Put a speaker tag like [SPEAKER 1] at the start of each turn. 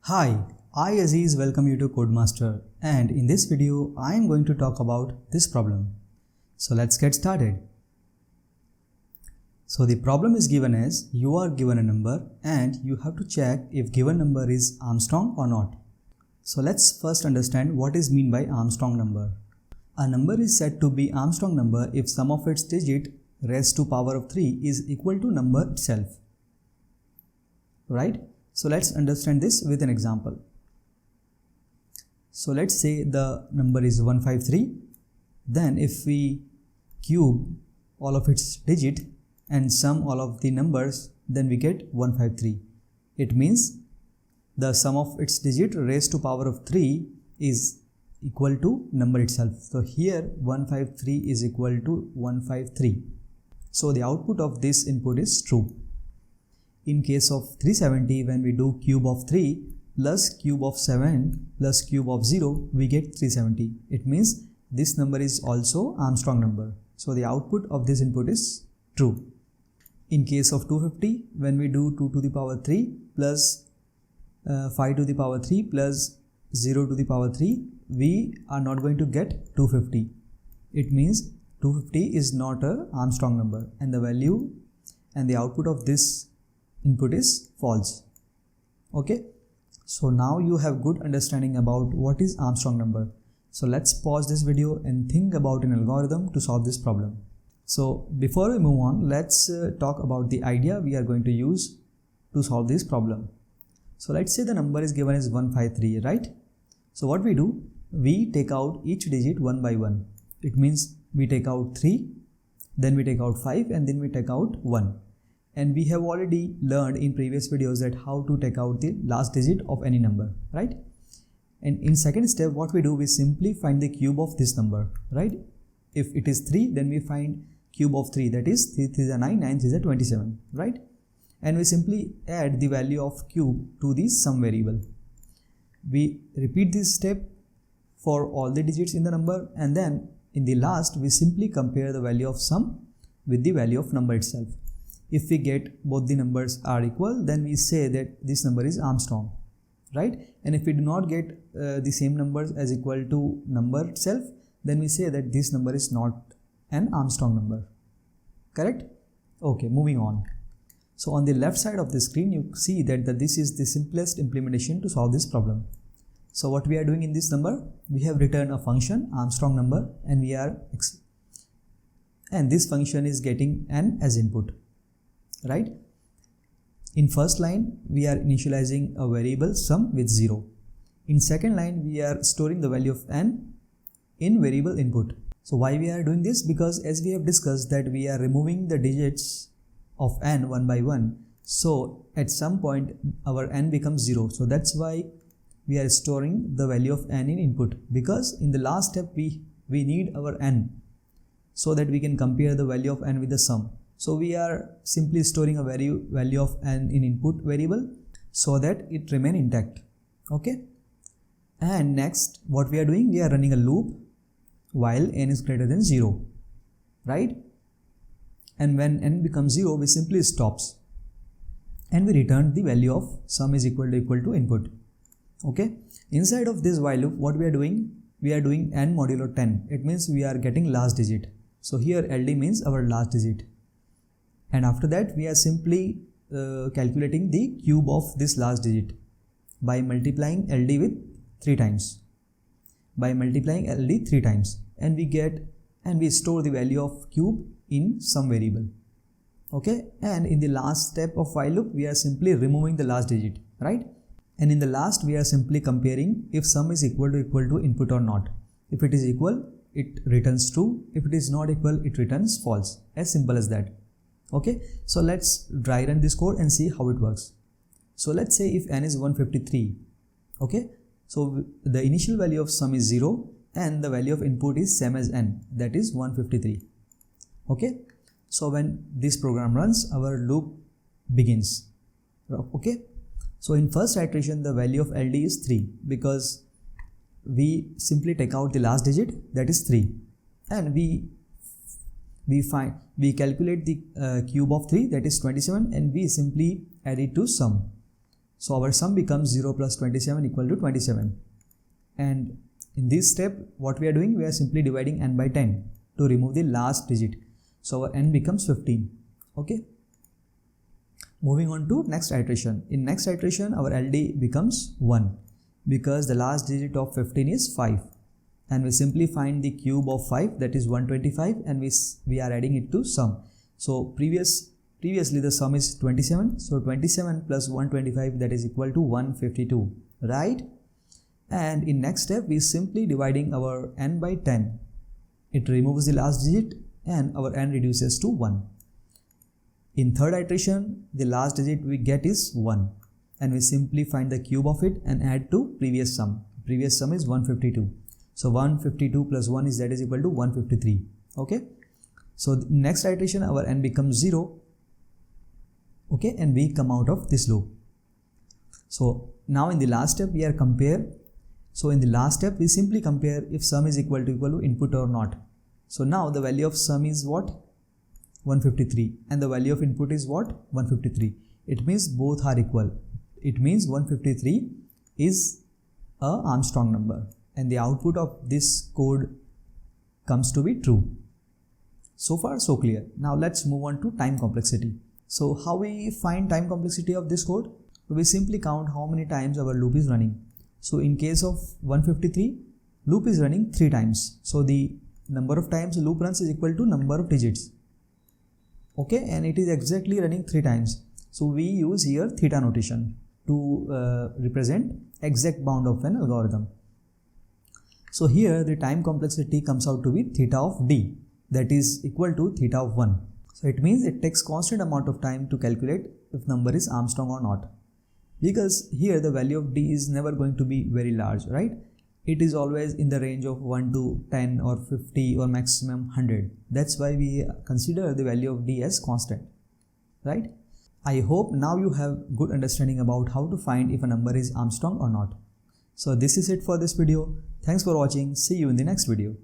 [SPEAKER 1] Hi, I Aziz welcome you to CoedMaster, and in this video I am going to talk about this problem. So let's get started. So the problem is given as you are given a number and you have to check if given number is Armstrong or not. So let's first understand what is meant by Armstrong number. A number is said to be Armstrong number if sum of its digit raised to power of 3 is equal to number itself. Right? So let's understand this with an example. So let's say the number is 153. Then if we cube all of its digit and sum all of the numbers, then we get 153. It means the sum of its digit raised to power of 3 is equal to number itself. So here 153 is equal to 153. So the output of this input is true. In case of 370, when we do cube of 3 plus cube of 7 plus cube of 0, we get 370. It means this number is also Armstrong number. So the output of this input is true. In case of 250, when we do 2 to the power 3 plus 5 to the power 3 plus 0 to the power 3, we are not going to get 250. It means 250 is not a Armstrong number, and the value and the output of this input is false. Okay, so now you have good understanding about what is Armstrong number. So let's pause this video and think about an algorithm to solve this problem. So before we move on, let's talk about the idea we are going to use to solve this problem. So let's say the number is given as 153, right? So what we do, we take out each digit one by one. It means we take out 3, then we take out 5, and then we take out 1. And we have already learned in previous videos that how to take out the last digit of any number, right? And in second step, what we do, we simply find the cube of this number, right? If it is 3, then we find cube of 3, that is 3 3 is 9, 9 3 is 27, right? And we simply add the value of cube to the sum variable. We repeat this step for all the digits in the number, and then in the last we simply compare the value of sum with the value of number itself. If we get both the numbers are equal, then we say that this number is Armstrong, right? And if we do not get the same numbers as equal to number itself, then we say that this number is not an Armstrong number. Correct? Okay, moving on. So on the left side of the screen, you see that this is the simplest implementation to solve this problem. So what we are doing in this number, we have returned a function Armstrong number, and this function is getting n as input, right? In first line, we are initializing a variable sum with 0. In second line, we are storing the value of n in variable input. So why we are doing this? Because as we have discussed that we are removing the digits of n one by one. So at some point our n becomes 0. So that's why we are storing the value of n in input, because in the last step we need our n so that we can compare the value of n with the sum. So we are simply storing a value of n in input variable so that it remain intact. Okay. And next, what we are doing, we are running a loop while n is greater than 0, right? And when n becomes 0, we simply stops and we return the value of sum is equal to input. Okay. Inside of this while loop, what we are doing n modulo 10. It means we are getting last digit. So here LD means our last digit. And after that, we are simply calculating the cube of this last digit by multiplying LD with 3 times. And we store the value of cube in some variable. Okay. And in the last step of while loop, we are simply removing the last digit, right? And in the last, we are simply comparing if sum is equal to input or not. If it is equal, it returns true. If it is not equal, it returns false. As simple as that. Okay, so let's dry run this code and see how it works. So let's say if n is 153, okay, so the initial value of sum is 0 and the value of input is same as n, that is 153. Okay, so when this program runs, our loop begins. Okay, so in first iteration, the value of LD is 3 because we simply take out the last digit, that is 3, and we calculate the cube of 3, that is 27, and we simply add it to sum. So our sum becomes 0 plus 27 equal to 27. And in this step, what we are doing, we are simply dividing n by 10 to remove the last digit. So our n becomes 15. Okay. Moving on to next iteration. In next iteration, our LD becomes 1 because the last digit of 15 is 5. And we simply find the cube of 5, that is 125, and we are adding it to sum. So previously the sum is 27. So 27 plus 125, that is equal to 152, right? And in next step, we simply dividing our n by 10. It removes the last digit and our n reduces to 1. In third iteration, the last digit we get is 1, and we simply find the cube of it and add to previous sum. Previous sum is 152. So 152 plus 1 is, that is equal to 153. Okay. So next iteration, our n becomes 0. Okay, and we come out of this loop. So now in the last step, we are compare. So in the last step, we simply compare if sum is equal to input or not. So now the value of sum is what? 153, and the value of input is what? 153. It means both are equal. It means 153 is a Armstrong number, and the output of this code comes to be true. So far so clear. Now let's move on to time complexity. So how we find time complexity of this code? We simply count how many times our loop is running. So in case of 153, loop is running 3 times. So the number of times loop runs is equal to number of digits. Okay, and it is exactly running 3 times. So we use here theta notation to represent exact bound of an algorithm. So here the time complexity comes out to be theta of d, that is equal to theta of 1. So it means it takes constant amount of time to calculate if number is Armstrong or not. Because here the value of d is never going to be very large, right? It is always in the range of 1 to 10 or 50 or maximum 100. That's why we consider the value of d as constant, right? I hope now you have good understanding about how to find if a number is Armstrong or not. So this is it for this video. Thanks for watching. See you in the next video.